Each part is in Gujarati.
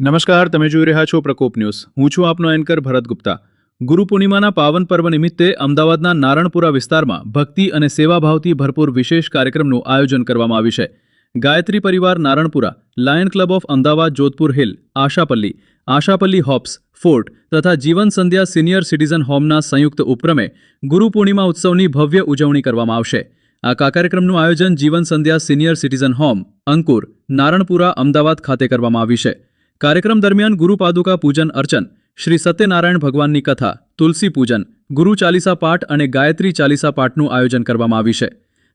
નમસ્કાર, તમે જોઈ રહ્યા છો પ્રકોપ ન્યૂઝ. હું છું આપનો એન્કર ભરત ગુપ્તા. ગુરુ પૂર્ણિમાના પાવન પર્વ નિમિત્તે અમદાવાદના નારણપુરા વિસ્તારમાં ભક્તિ અને સેવાભાવથી ભરપૂર વિશેષ કાર્યક્રમનું આયોજન કરવામાં આવ્યું છે. Gayatri Parivar Naranpura, Lion Club of Ahmedabad Jodhpur Hill, Ashapalli Hopes, fort તથા જીવન સંધ્યા સિનિયર સિટીઝન હોમના સંયુક્ત ઉપક્રમે ગુરુ પૂર્ણિમા ઉત્સવની ભવ્ય ઉજવણી કરવામાં આવશે. આ કાર્યક્રમનું આયોજન જીવન સંધ્યા સિનિયર સિટીઝન હોમ, અંકુર, નારણપુરા, અમદાવાદ ખાતે કરવામાં આવ્યું છે. કાર્યક્રમ દરમિયાન ગુરુ પાદુકા પૂજન અર્ચન, શ્રી સત્યનારાયણ ભગવાનની કથા, તુલસી પૂજન, ગુરુ ચાલીસા પાઠ અને ગાયત્રી ચાલીસા પાઠનું આયોજન કરવામાં આવ્યું છે.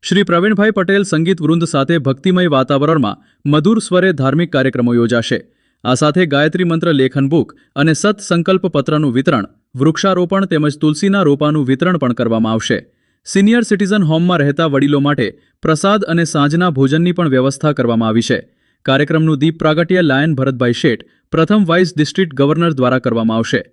શ્રી પ્રવીણભાઈ પટેલ સંગીત વૃંદ સાથે ભક્તિમય વાતાવરણમાં મધુર સ્વરે ધાર્મિક કાર્યક્રમો યોજાશે. આ સાથે ગાયત્રી મંત્ર લેખન બુક અને સત સંકલ્પ પત્રનું વિતરણ, વૃક્ષારોપણ તેમજ તુલસીના રોપાનું વિતરણ પણ કરવામાં આવશે. સિનિયર સિટીઝન હોમમાં રહેતા વડીલો માટે પ્રસાદ અને સાંજના ભોજનની પણ વ્યવસ્થા કરવામાં આવી છે. કાર્યક્રમનું દીપ પ્રાગટ્ય લાયન ભરતભાઈ શેઠ, પ્રથમ વાઇસ ડિસ્ટ્રિક્ટ ગવર્નર દ્વારા કરવામાં આવશે.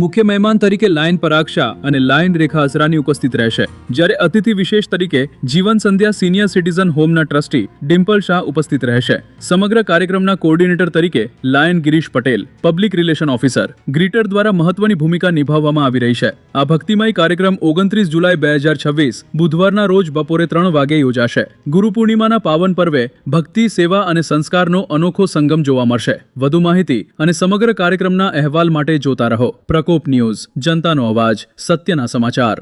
મુખ્ય મહેમાન તરીકે લાયન પરાગ શાહ અને લાયન રેખા અસરાની ઉપસ્થિત રહેશે, જ્યારે અતિથિ વિશેષ તરીકે જીવન સંધ્યા સિનિયર સિટીઝન હોમના ટ્રસ્ટી ડિમ્પલ શાહ ઉપસ્થિત રહેશે. સમગ્ર કાર્યક્રમના કોઓર્ડિનેટર તરીકે Lion Girish Patel, public relation officer, greeter દ્વારા મહત્વની ભૂમિકા નિભાવવામાં આવી રહી છે. આ ભક્તિમય કાર્યક્રમ 29 જુલાઈ 2026 બુધવારના રોજ બપોરે 3 વાગે યોજાશે. ગુરુ પૂર્ણિમાના પાવન પર્વે ભક્તિ, સેવા અને સંસ્કારનો અનોખો સંગમ જોવા મળશે. વધુ માહિતી અને સમગ્ર કાર્યક્રમના અહેવાલ માટે જોતા રહો પ્રકોપ ન્યૂઝ, જનતાનો અવાજ, સત્યના સમાચાર.